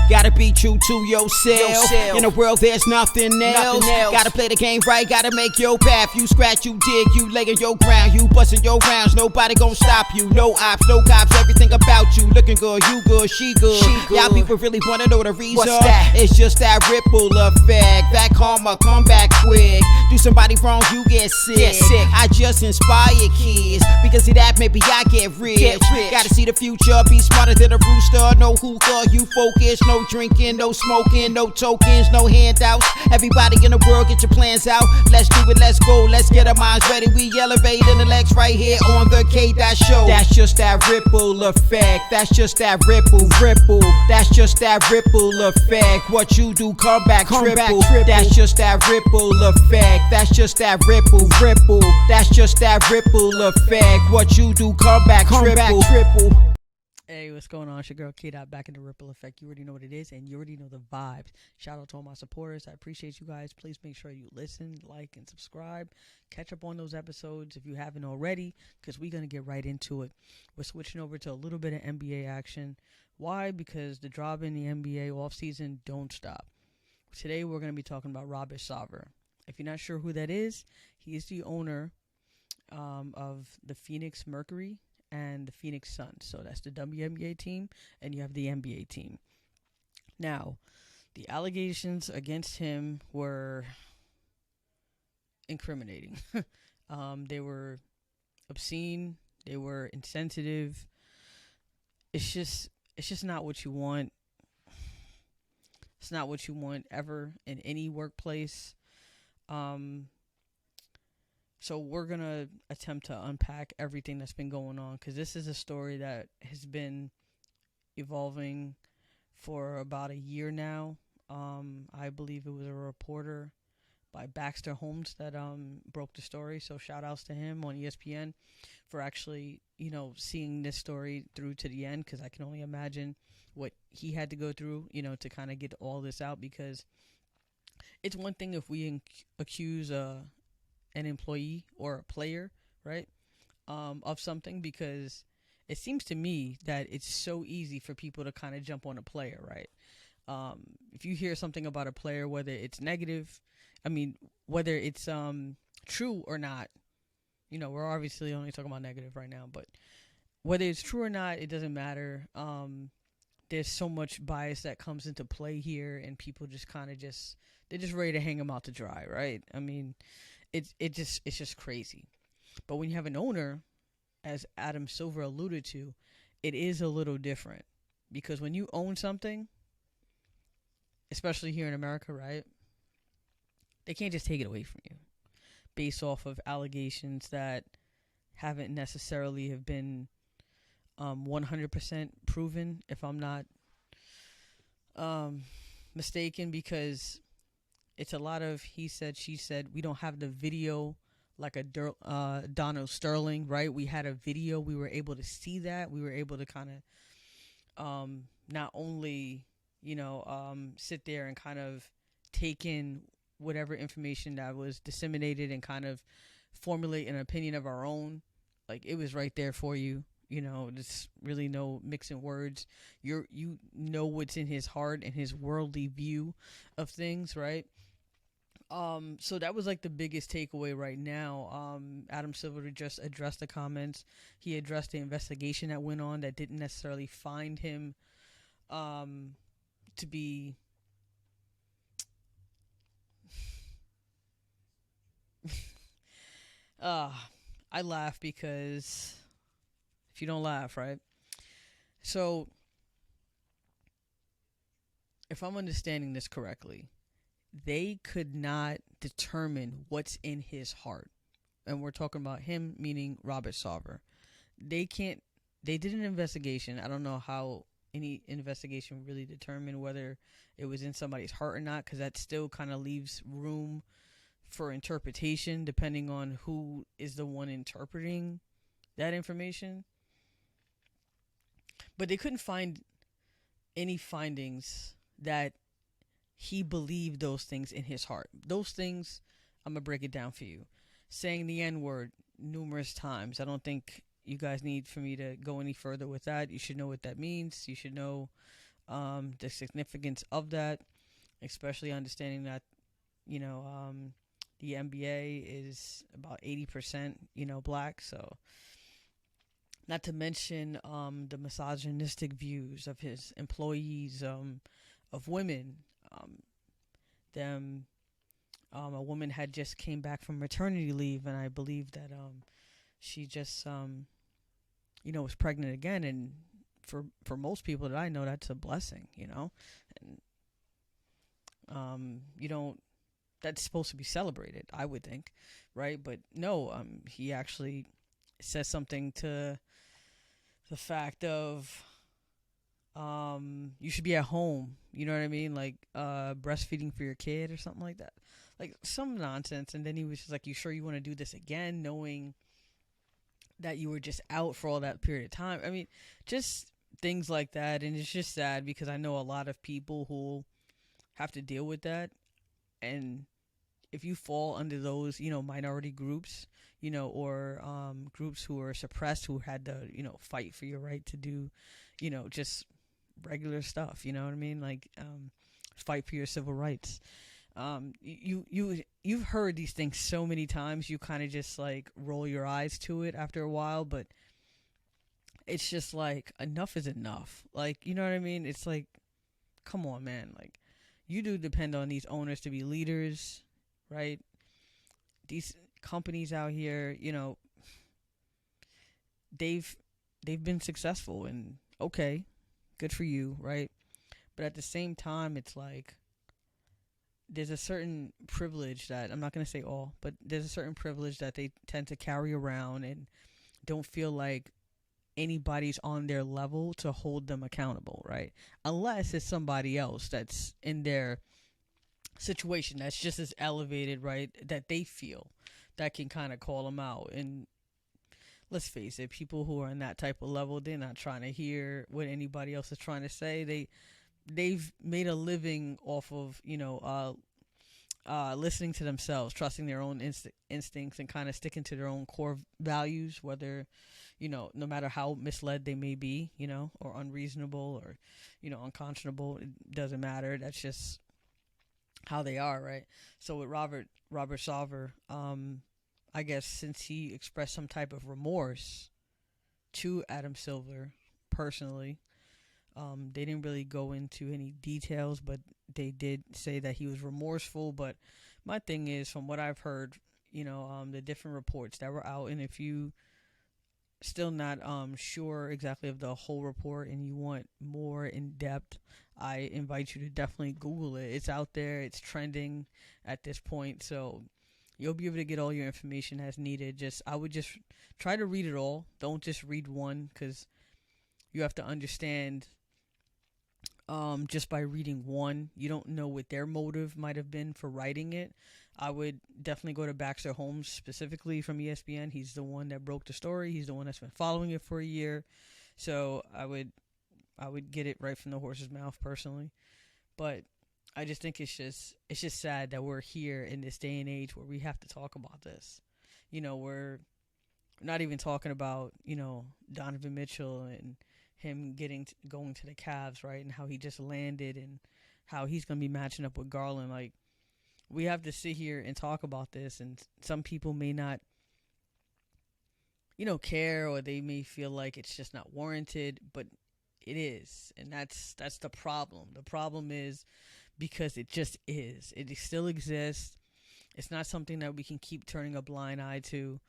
Gotta be true to yourself. In the world there's nothing else. Gotta play the game right, gotta make your path. You scratch, you dig, you lay on your ground. You bustin' your rounds, nobody gon' stop you. No ops, no cops, everything about you. Looking good, you good, she good. Y'all people really wanna know the reason. What's that? It's just that ripple effect. That karma come back quick. Do somebody wrong, you get sick. I just inspire kids, because of that maybe I get rich. Gotta see the future, be smarter than a rooster. No hookah, you focus. No drinking, no smoking, no tokens, no handouts. Everybody in the world, get your plans out. Let's do it, let's go, let's get our minds ready. We elevate intellects right here on the KDOT show. That's just that ripple effect. That's just that ripple. That's just that ripple effect. What you do, come back triple. That's just that ripple effect. That's just that ripple. That's just that ripple effect. What you do, come back triple. Hey, what's going on? It's your girl KDOT back in the Ripple Effect. You already know what it is, and you already know the vibes. Shout out to all my supporters. I appreciate you guys. Please make sure you listen, like, and subscribe. Catch up on those episodes if you haven't already, because we're going to get right into it. We're switching over to a little bit of NBA action. Why? Because the drama in the NBA offseason don't stop. Today, we're going to be talking about Robert Sarver. If you're not sure who that is, he is the owner of the Phoenix Mercury and the Phoenix Suns. So that's the WNBA team, and you have the NBA team. Now, the allegations against him were incriminating. They were obscene. They were insensitive. It's just not what you want. It's not what you want ever in any workplace. So we're going to attempt to unpack everything that's been going on, because this is a story that has been evolving for about a year now. I believe it was a reporter by Baxter Holmes that broke the story. So shout outs to him on ESPN for actually, seeing this story through to the end, because I can only imagine what he had to go through, to kind of get all this out, because it's one thing if we accuse an employee or a player, right, of something, because it seems to me that it's so easy for people to kind of jump on a player, right? If you hear something about a player, whether it's negative, whether it's true or not, we're obviously only talking about negative right now, but whether it's true or not, it doesn't matter. There's so much bias that comes into play here, and people just kind of they're just ready to hang them out to dry, right? It's just crazy. But when you have an owner, as Adam Silver alluded to, it is a little different, because when you own something, especially here in America, right, they can't just take it away from you based off of allegations that haven't necessarily have been 100% proven, if I'm not mistaken, because it's a lot of he said, she said. We don't have the video like a Donald Sterling, right? We had a video. We were able to see that. We were able to kind of not only, sit there and kind of take in whatever information that was disseminated and kind of formulate an opinion of our own. Like, it was right there for you. There's really no mixing words. You know what's in his heart and his worldly view of things, right? So that was like the biggest takeaway right now. Adam Silver just addressed the comments. He addressed the investigation that went on that didn't necessarily find him to be I laugh because if you don't laugh, right? So if I'm understanding this correctly, they could not determine what's in his heart. And we're talking about him, meaning Robert Sarver. They did an investigation. I don't know how any investigation really determined whether it was in somebody's heart or not, because that still kind of leaves room for interpretation depending on who is the one interpreting that information. But they couldn't find any findings that he believed those things in his heart. Those things, I'm going to break it down for you. Saying the N-word numerous times. I don't think you guys need for me to go any further with that. You should know what that means. You should know the significance of that, especially understanding that, you know, the NBA is about 80%, you know, black. So, not to mention the misogynistic views of his employees, of women. Them, a woman had just came back from maternity leave, and I believe that she just, you know, was pregnant again. And for most people that I know, that's a blessing, you know, and you don't. That's supposed to be celebrated, I would think, right? But no, he actually says something to the fact of, you should be at home, you know what I mean, like breastfeeding for your kid or something like that, like some nonsense. And then he was just like, you sure you want to do this again, knowing that you were just out for all that period of time? I mean, just things like that. And it's just sad because I know a lot of people who have to deal with that. And if you fall under those, you know, minority groups, you know, or groups who are suppressed, who had to, you know, fight for your right to do, you know, just regular stuff, you know what I mean? Like, fight for your civil rights. You've heard these things so many times, you kind of just like roll your eyes to it after a while, but it's just like, enough is enough. Like, you know what I mean? It's like, come on, man. Like, you do depend on these owners to be leaders, right? These companies out here, you know, they've been successful, and okay, good for you, right? But at the same time, it's like, there's a certain privilege that, I'm not going to say all, but there's a certain privilege that they tend to carry around and don't feel like anybody's on their level to hold them accountable, right? Unless it's somebody else that's in their situation that's just as elevated, right, that they feel that can kind of call them out. And let's face it, people who are in that type of level, they're not trying to hear what anybody else is trying to say. They've made a living off of, you know, listening to themselves, trusting their own instincts, and kind of sticking to their own core values, whether, you know, no matter how misled they may be, you know, or unreasonable, or, you know, unconscionable, it doesn't matter. That's just how they are, right? So with Robert Sarver, I guess since he expressed some type of remorse to Adam Silver personally, they didn't really go into any details, but they did say that he was remorseful. But my thing is, from what I've heard, you know, the different reports that were out, and if you still not sure exactly of the whole report and you want more in depth, I invite you to definitely Google it. It's out there. It's trending at this point, so you'll be able to get all your information as needed. I would just try to read it all. Don't just read one, because you have to understand, just by reading one, you don't know what their motive might have been for writing it. I would definitely go to Baxter Holmes, specifically from ESPN. He's the one that broke the story. He's the one that's been following it for a year. So I would get it right from the horse's mouth personally. But I just think it's just sad that we're here in this day and age where we have to talk about this. You know, we're not even talking about, you know, Donovan Mitchell and him going to the Cavs, right? And how he just landed, and how he's going to be matching up with Garland. Like, we have to sit here and talk about this, and some people may not, you know, care, or they may feel like it's just not warranted, but it is. And that's the problem. The problem is because it just is. It still exists. It's not something that we can keep turning a blind eye to.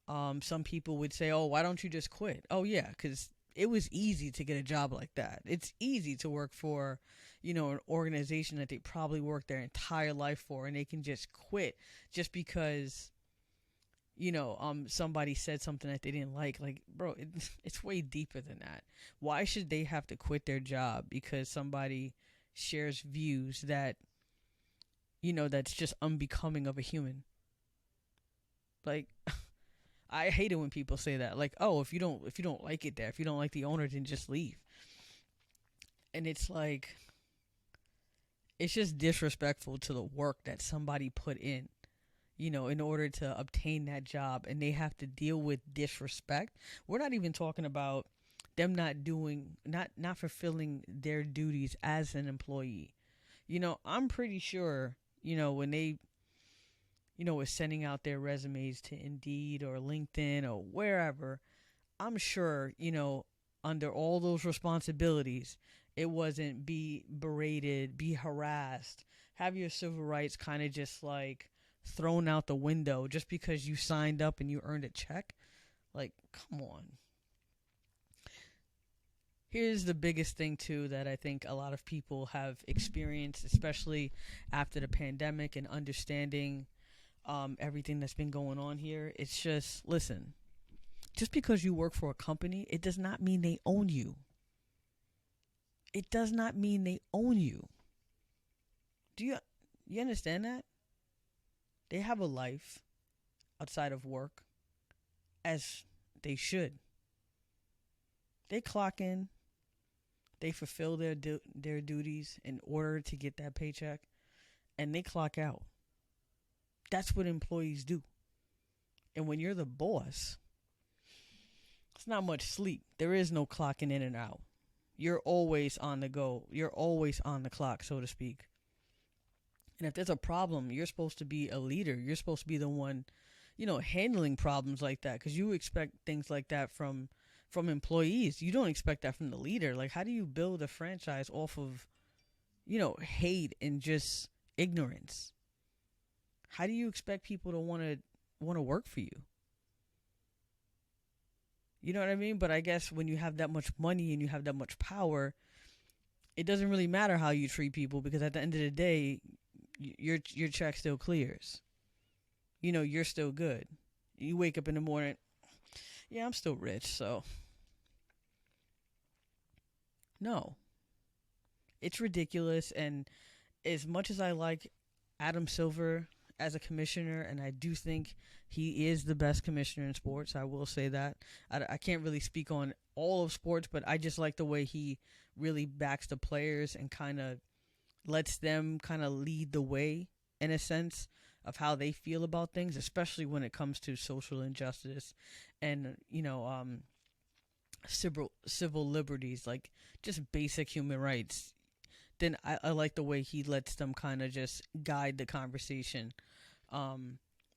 Some people would say, oh, why don't you just quit? Oh, yeah, because it was easy to get a job like that. It's easy to work for, you know, an organization that they probably worked their entire life for, and they can just quit just because, you know, somebody said something that they didn't like. Like, bro, it's way deeper than that. Why should they have to quit their job because somebody shares views that, you know, that's just unbecoming of a human? Like, I hate it when people say that. Like, oh, if you don't like it there, if you don't like the owner, then just leave. And it's like, it's just disrespectful to the work that somebody put in, you know, in order to obtain that job, and they have to deal with disrespect. We're not even talking about them not fulfilling their duties as an employee. I'm pretty sure, when they, was sending out their resumes to Indeed or LinkedIn or wherever, I'm sure, under all those responsibilities, it wasn't be berated, be harassed, have your civil rights kind of just like thrown out the window just because you signed up and you earned a check. Like, come on. Here's the biggest thing, too, that I think a lot of people have experienced, especially after the pandemic and understanding everything that's been going on here. It's just, listen, just because you work for a company, it does not mean they own you. It does not mean they own you. Do you understand that? They have a life outside of work, as they should. They clock in. They fulfill their duties in order to get that paycheck, and they clock out. That's what employees do. And when you're the boss, it's not much sleep. There is no clocking in and out. You're always on the go. You're always on the clock, so to speak. And if there's a problem, you're supposed to be a leader. You're supposed to be the one, handling problems like that, because you expect things like that from employees. You don't expect that from the leader. Like, how do you build a franchise off of, hate and just ignorance? How do you expect people to want to work for you? You know what I mean? But I guess when you have that much money and you have that much power, it doesn't really matter how you treat people, because at the end of the day, your check still clears. You're still good. You wake up in the morning, yeah, I'm still rich, so. No. It's ridiculous, and as much as I like Adam Silver as a commissioner, and I do think he is the best commissioner in sports, I will say that. I can't really speak on all of sports, but I just like the way he really backs the players and kind of lets them kind of lead the way, in a sense, of how they feel about things, especially when it comes to social injustice and, civil liberties, like just basic human rights. Then I like the way he lets them kind of just guide the conversation,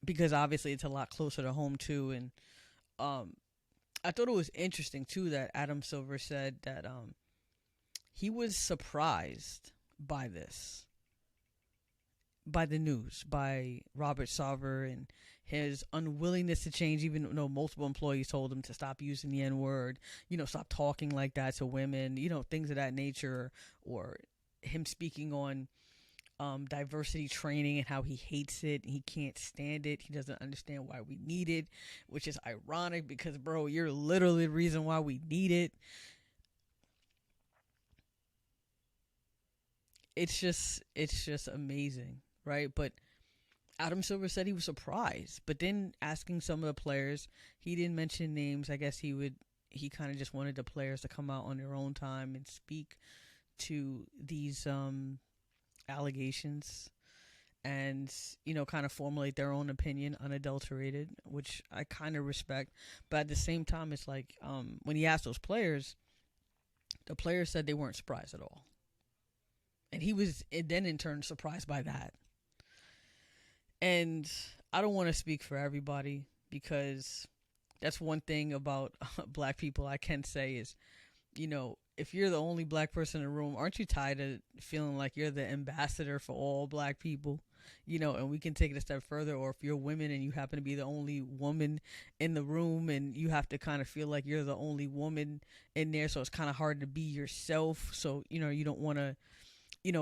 because obviously it's a lot closer to home too. And I thought it was interesting too that Adam Silver said that he was surprised by this, by the news, by Robert Sarver and his unwillingness to change, even though multiple employees told him to stop using the N-word, stop talking like that to women, things of that nature, or him speaking on diversity training and how he hates it, he can't stand it, he doesn't understand why we need it, which is ironic because, bro, you're literally the reason why we need it. It's just amazing, right? But Adam Silver said he was surprised, but then asking some of the players, he didn't mention names. I guess he kind of just wanted the players to come out on their own time and speak to these allegations and, kind of formulate their own opinion, unadulterated, which I kind of respect. But at the same time, it's like when he asked those players, the players said they weren't surprised at all. And he was then in turn surprised by that. And I don't want to speak for everybody, because that's one thing about black people I can say is, if you're the only black person in the room, aren't you tired of feeling like you're the ambassador for all black people? And we can take it a step further. Or if you're women and you happen to be the only woman in the room and you have to kind of feel like you're the only woman in there, so it's kind of hard to be yourself. So, you don't want to,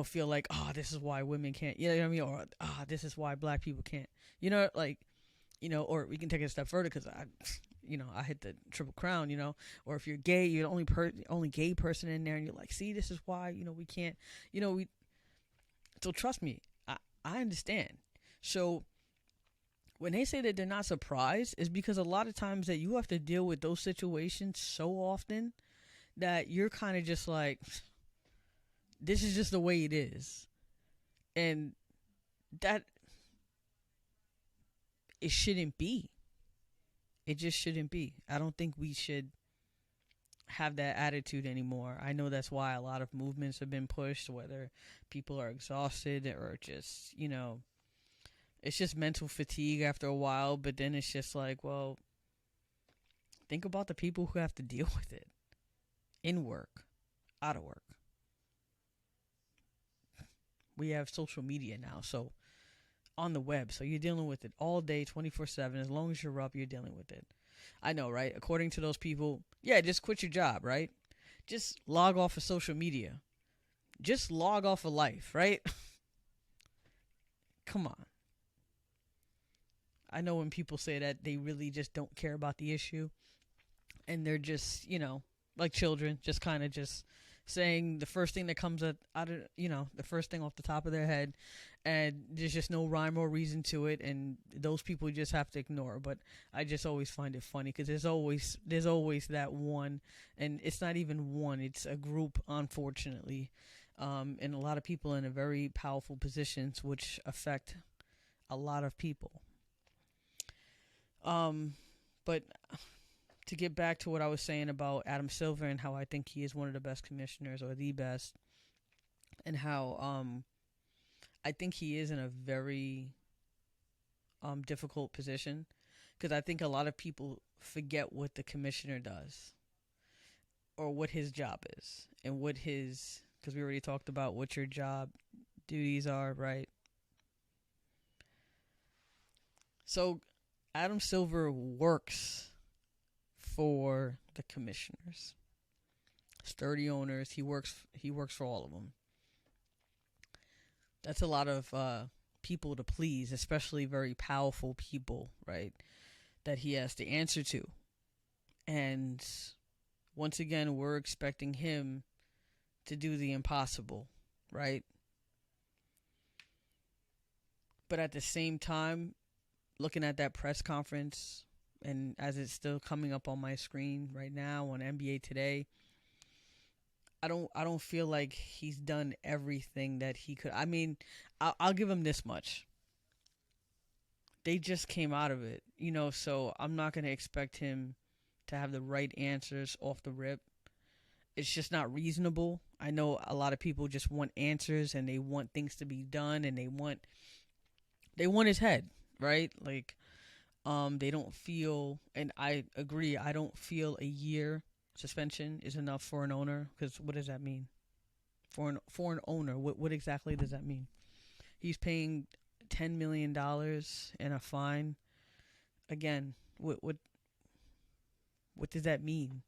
feel like, oh, this is why women can't, you know what I mean? Or, this is why black people can't, or we can take it a step further because I hit the triple crown, or if you're gay, you're the only gay person in there and you're like, see, this is why, we can't, so trust me, I understand. So when they say that they're not surprised, is because a lot of times that you have to deal with those situations so often that you're kind of just like, this is just the way it is. And that it shouldn't be. It just shouldn't be. I don't think we should have that attitude anymore. I know that's why a lot of movements have been pushed, whether people are exhausted or just, it's just mental fatigue after a while. But then it's just like, well, think about the people who have to deal with it in work, out of work. We have social media now, so on the web, so you're dealing with it all day, 24/7. As long as you're up, you're dealing with it. I know, right? According to those people, yeah, just quit your job, right? Just log off of social media. Just log off of life, right? Come on. I know when people say that, they really just don't care about the issue, and they're just, like children, just kind of just saying the first thing that comes out of, the first thing off the top of their head, and there's just no rhyme or reason to it, and those people you just have to ignore. But I just always find it funny because there's always that one, and it's not even one, it's a group, unfortunately, and a lot of people in a very powerful positions which affect a lot of people. But to get back to what I was saying about Adam Silver and how I think he is one of the best commissioners, or the best, and how I think he is in a very difficult position, because I think a lot of people forget what the commissioner does, or what his job is, and what his, because we already talked about what your job duties are, right? So Adam Silver works for the commissioners, sturdy owners. He works for all of them. That's a lot of people to please, especially very powerful people, right? That he has to answer to. And once again, we're expecting him to do the impossible, right? But at the same time, looking at that press conference, and as it's still coming up on my screen right now on NBA Today, I don't feel like he's done everything that he could. I mean, I'll give him this much. They just came out of it, so I'm not going to expect him to have the right answers off the rip. It's just not reasonable. I know a lot of people just want answers, and they want things to be done, and they want his head, right? Like, they don't feel, and I agree, I don't feel a year suspension is enough for an owner, because what does that mean? For an owner, what exactly does that mean? He's paying $10 million in a fine. Again, what does that mean?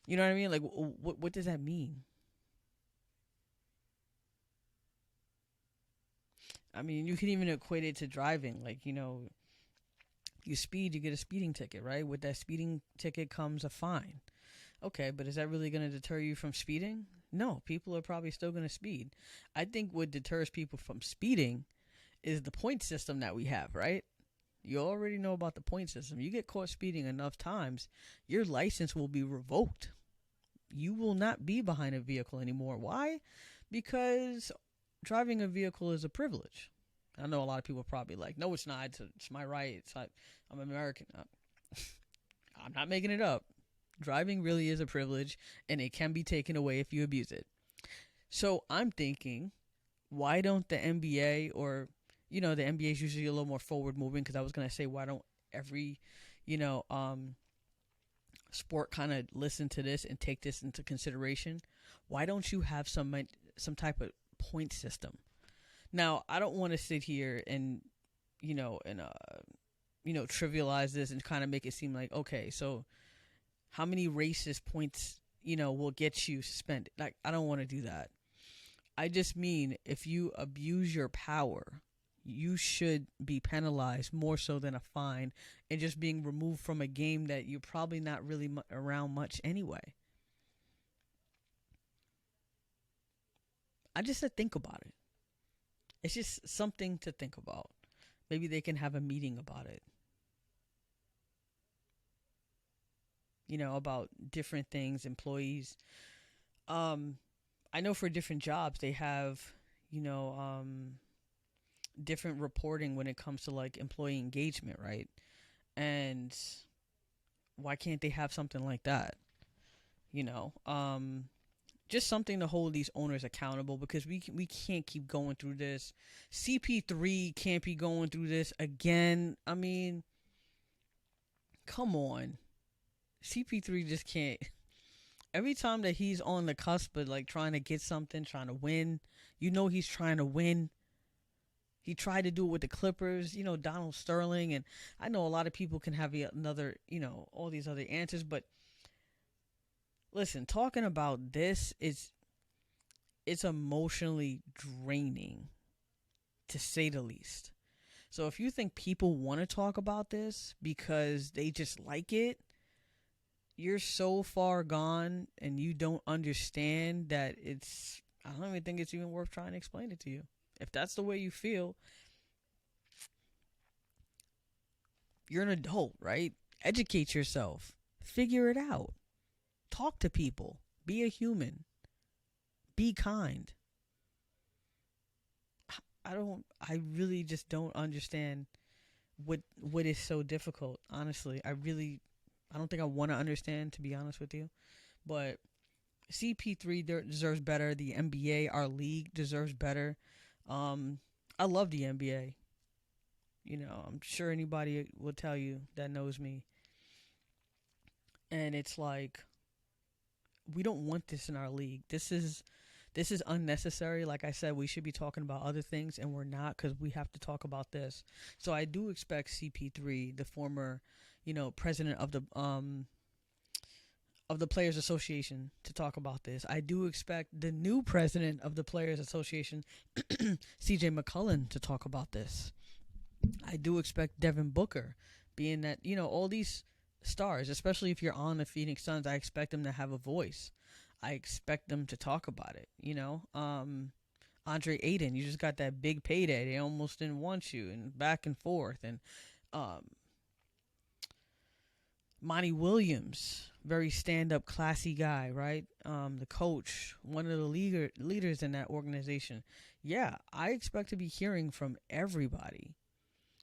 You know what I mean? Like, what does that mean? I mean, you can even equate it to driving. Like, you speed, you get a speeding ticket, right? With that speeding ticket comes a fine. Okay, but is that really going to deter you from speeding? No, people are probably still going to speed. I think what deters people from speeding is the point system that we have, right? You already know about the point system. You get caught speeding enough times, your license will be revoked. You will not be behind a vehicle anymore. Why? Because driving a vehicle is a privilege. I know a lot of people are probably like, no, it's not. It's my right. I'm American. I'm not making it up. Driving really is a privilege, and it can be taken away if you abuse it. So I'm thinking, why don't the NBA, or, the NBA is usually a little more forward moving, because I was going to say, why don't every, sport kind of listen to this and take this into consideration? Why don't you have some type of point system? Now, I don't want to sit here and trivialize this and kind of make it seem like, okay, so how many racist points will get you suspended? Like, I don't want to do that. I just mean, if you abuse your power, you should be penalized more so than a fine and just being removed from a game that you're probably not really around much anyway. I just said think about it. It's just something to think about. Maybe they can have a meeting about it. About different things, employees. I know for different jobs they have, different reporting when it comes to like employee engagement, right? And why can't they have something like that? You know, just something to hold these owners accountable, because we can't keep going through this. CP3 can't be going through this again. I mean, come on. CP3 just can't. Every time that he's on the cusp of like trying to get something, trying to win, he's trying to win. He tried to do it with the Clippers, Donald Sterling, and I know a lot of people can have another, all these other answers, but listen, talking about this it's emotionally draining, to say the least. So if you think people want to talk about this because they just like it, you're so far gone, and you don't understand that I don't even think it's even worth trying to explain it to you. If that's the way you feel, you're an adult, right? Educate yourself. Figure it out. Talk to people. Be a human. Be kind. I really just don't understand what is so difficult, honestly. I don't think I want to understand, to be honest with you. But CP3 deserves better. The NBA, our league, deserves better. I love the NBA. I'm sure anybody will tell you that knows me. And it's like, we don't want this in our league. This is unnecessary. Like I said, we should be talking about other things, and we're not, because we have to talk about this. So I do expect CP3, the former, president of the Players Association, to talk about this. I do expect the new president of the Players Association, CJ McCollum, to talk about this. I do expect Devin Booker, being that, all these stars, especially if you're on the Phoenix Suns, I expect them to have a voice. I expect them to talk about it. Andre Ayton, you just got that big payday. They almost didn't want you, and back and forth. And Monty Williams, very stand-up, classy guy, right? The coach, one of the leaders in that organization. Yeah, I expect to be hearing from everybody,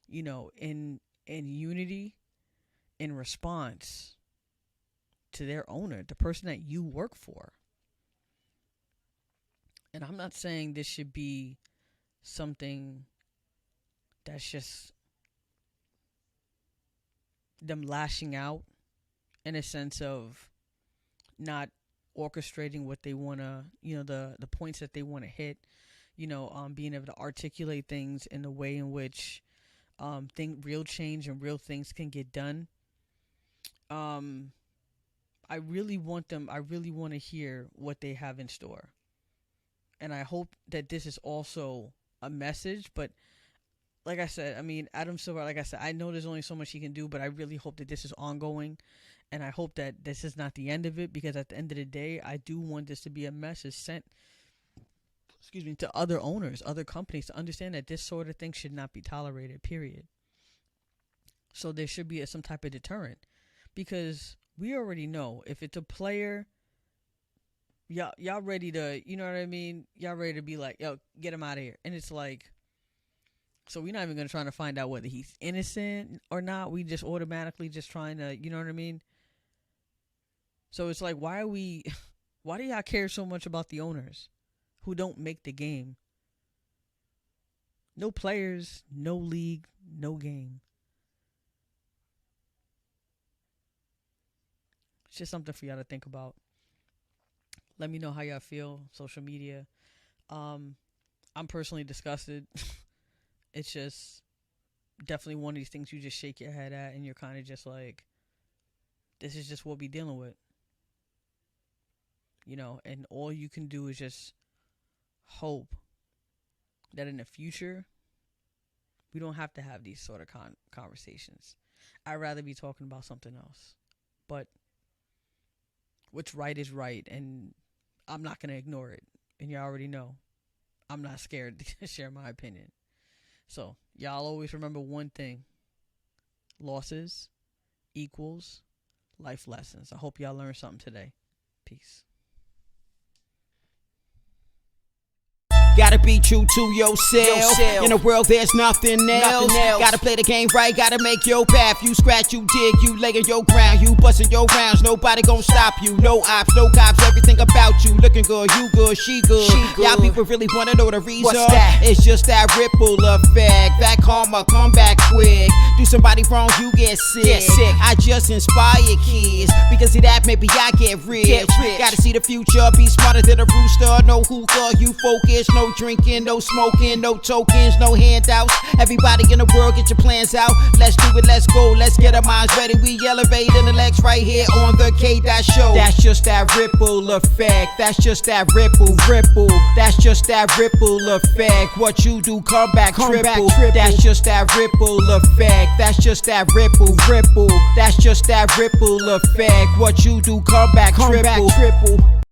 in unity, in response to their owner, the person that you work for. And I'm not saying this should be something that's just them lashing out in a sense of not orchestrating what they want to, the points that they want to hit, being able to articulate things in a way in which real change and real things can get done. I really want to hear what they have in store. And I hope that this is also a message, but like I said, Adam Silver, like I said, I know there's only so much he can do, but I really hope that this is ongoing, and I hope that this is not the end of it, because at the end of the day, I do want this to be a message sent, to other owners, other companies, to understand that this sort of thing should not be tolerated, period. So there should be some type of deterrent, because we already know if it's a player, y'all ready to, y'all ready to be like, yo, get him out of here. And it's like, so we're not even going to try to find out whether he's innocent or not. We just automatically just trying to, So it's like, why do y'all care so much about the owners who don't make the game? No players, no league, no game. It's just something for y'all to think about. Let me know how y'all feel. Social media. I'm personally disgusted. It's just definitely one of these things you just shake your head at, and you're kind of just like, this is just what we're dealing with. And all you can do is just hope that in the future, we don't have to have these sort of conversations. I'd rather be talking about something else. But what's right is right, and I'm not going to ignore it. And you already know I'm not scared to share my opinion. So, y'all always remember one thing. Losses equals life lessons. I hope y'all learned something today. Peace. Gotta be be true to yourself. In a world there's nothing else. Gotta play the game right, gotta make your path. You scratch, you dig, you lay on your ground, you bustin' your rounds. Nobody gon' stop you. No ops, no cops, everything about you looking good, you good, she good. Y'all people really wanna know the reason? What's that? It's just that ripple effect. That karma come back quick. Do somebody wrong, you get sick. I just inspire kids because of that maybe I get rich. Gotta see the future, be smarter than a rooster. No hookah, you focus. No drinking, no smoking, no tokens, no handouts. Everybody in the world, get your plans out. Let's do it, let's go, let's get our minds ready. We elevate intellects right here on the KDOT show. That's just that ripple effect. That's just that ripple. That's just that ripple effect. What you do, come back triple. That's just that ripple effect. That's just that ripple. That's just that ripple effect. What you do, come back triple.